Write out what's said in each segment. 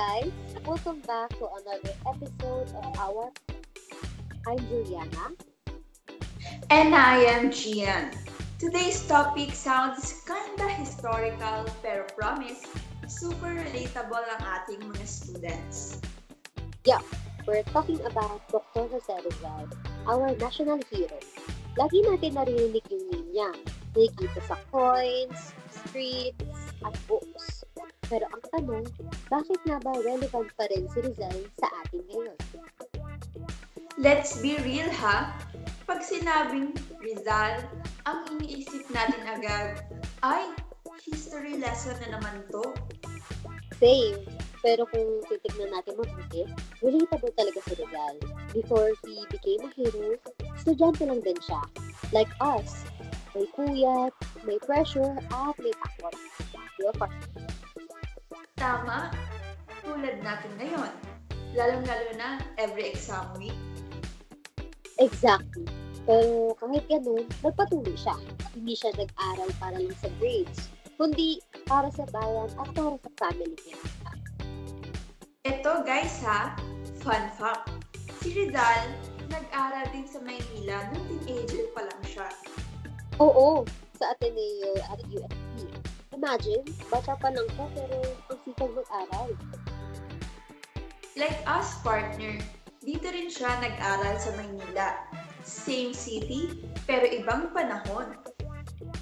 guys, welcome back to another episode of our. I'm Juliana. And I am Gian. Today's topic sounds kinda historical pero promise, super relatable ang ating mga students. Yeah, we're talking about Dr. Jose Rizal, our national hero. Lagi natin naririnig yung name niya. Nakikita sa coins, streets, at books. Pero ang tanong, bakit nga ba relevant pa rin si Rizal sa atin ngayon? Let's be real ha! Pag sinabing Rizal, ang iniisip natin agad ay history lesson na naman to. Same. Pero kung titignan natin mabuti, relatable talaga si Rizal. Before he became a hero, estudyante lang din siya. Like us. May puyat, may pressure, at may takot. Diba? Tama, tulad natin ngayon. Lalong-lalo na every exam week. Exactly. Pero kahit ganun, nagpatuloy siya. Hindi siya nag-aral para lang sa grades, kundi para sa bayan at para sa family niya. Eto guys ha, fun fact. Si Rizal, nag-aral din sa Maynila nung teenager pa lang siya. Oo, sa Ateneo at UST. Imagine, bata pa lang siya pero ang sikap mag-aral. Like us partner, dito rin siya nag-aral sa Maynila. Same city, pero ibang panahon.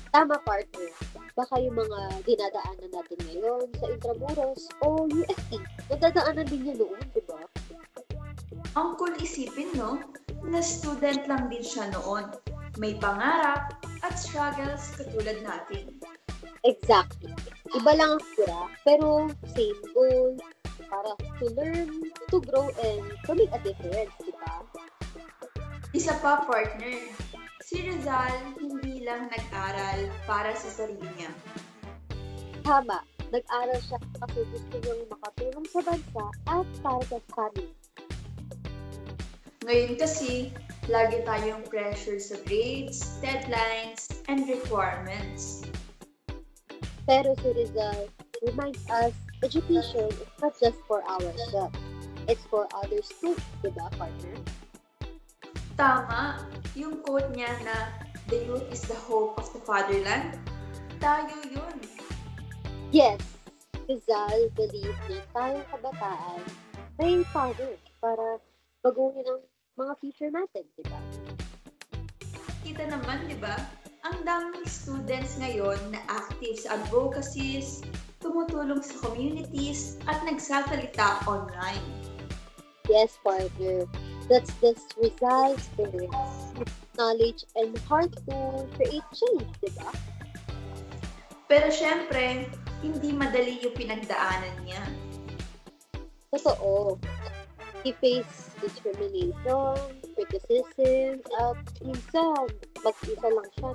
Tama, partner. Baka yung mga dinadaanan natin ngayon sa Intramuros o UST, nadadaanan din niya noon, di ba? Ang cool isipin, no? Na student lang din siya noon. May pangarap at struggles katulad natin. Exactly. Iba lang ang kura, pero same goal para to learn, to grow, and to make a difference, di ba? Isa pa, partner. Si Rizal hindi lang nag-aral para sa sarili niya. Tama. Nag-aral siya kasi gusto niyang makatulong sa bansa at para sa family. Ngayon kasi, lagi tayong pressure sa grades, deadlines, and requirements. Pero si Rizal reminds us education is not just for ourselves. It's for others too, di ba, partner? Tama, yung quote niya na the youth is the hope of the fatherland. Tayo yun. Yes, Rizal believed na tayong kabataan may power para baguhin ang mga future natin, di ba? Kita naman, di ba? Ang daming students ngayon na active sa advocacies, tumutulong sa communities, at nagsasalita online. Yes, partner. That's the Rizal spirit. Knowledge and heart to create change, di ba? Pero syempre, hindi madali yung pinagdaanan niya. Totoo. He faced discrimination, criticism, at minsan, mag-isa lang siya.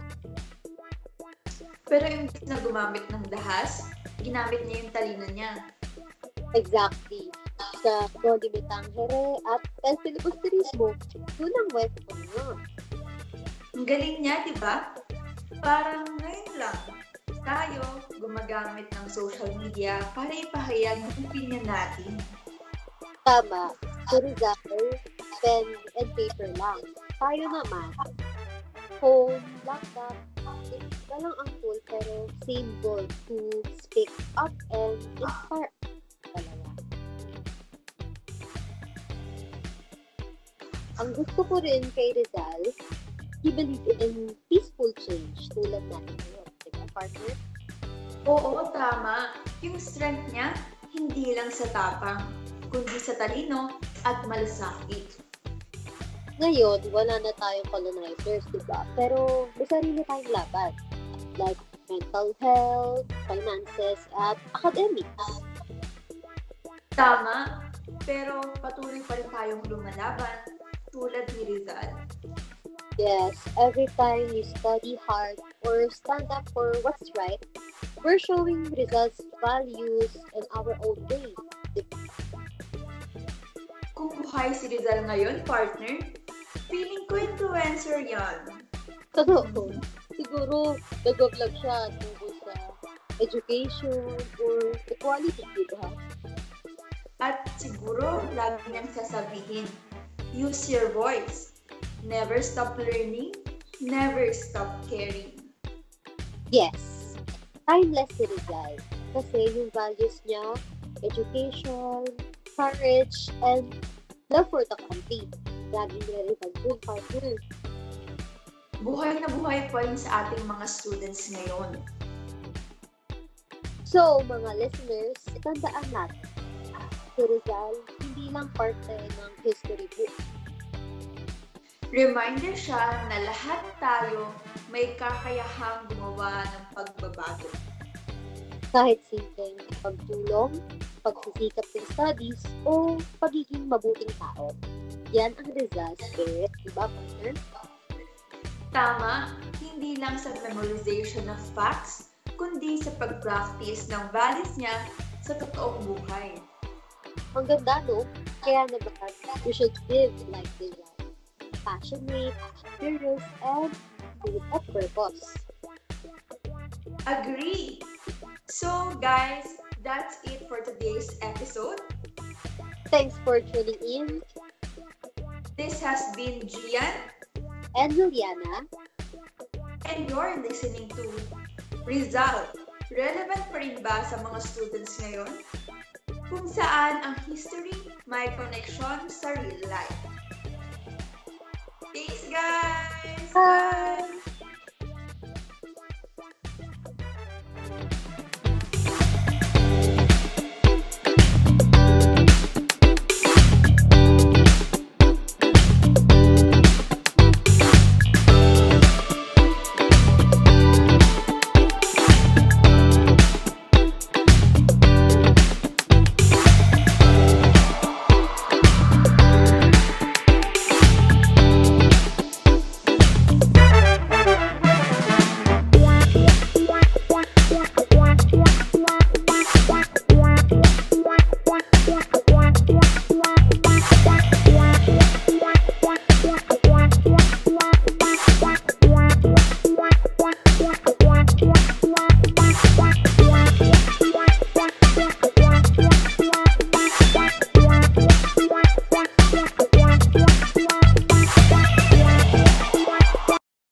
Pero imbis na gumamit ng dahas, ginamit niya yung talino niya. Exactly. Sa Codimetangere at El Filibusterismo, yun ang weapon niya. Ang galing niya, di ba? Parang ngayon lang, tayo gumagamit ng social media para ipahayag ang opinion natin. Tama. Si Rizal, pen and paper lang. Tayo naman, phone, laptop, na lang ang tool pero same goal to speak up and inspire talaga. Ang gusto ko rin kay Rizal, he believed in peaceful change tulad natin ngayon. Diba, partner? Oo, tama. Yung strength niya, hindi lang sa tapang, kundi sa talino at malasakit. Ngayon, wala na tayong colonizers, diba? Pero may sarili tayong laban. Like mental health, finances, at academics. Tama, pero patuloy pa rin tayong lumalaban tulad ni Rizal. Yes, every time you study hard or stand up for what's right, we're showing results, values, in our own way. Kung buhay si Rizal ngayon, partner, feeling ko influencer yan. Totoo. Siguro, nag-vlog siya tungkol sa education or equality, diba? At siguro, lagi niyang sasabihin, use your voice. Never stop learning, never stop caring. Yes, timeless si Rizal. Kasi yung values niya, education, courage, and love for the country. Laging relevant yung partner. Buhay na buhay pa rin sa ating mga students ngayon. So, mga listeners, tandaan natin, si Rizal hindi lang parte ng history book. Reminder siya na lahat tayo may kakayahang gumawa ng pagbabago. Kahit simpleng pagtulong, pagsisikap sa studies, o pagiging mabuting tao. Yan ang Rizal spirit, diba, partner? Tama, hindi lang sa memorization of facts, kundi sa pag-practice ng values niya sa totoong buhay. Ang ganda, no? Kaya naman, we should live like Rizal. Passionate, curious, and with a purpose. Agree! So guys, that's it for today's episode. Thanks for tuning in. This has been Gian, And Juliana. and you're listening to Rizal. Relevant pa rin ba sa mga students ngayon? Kung saan ang history may connection sa real life. Thanks guys! Bye!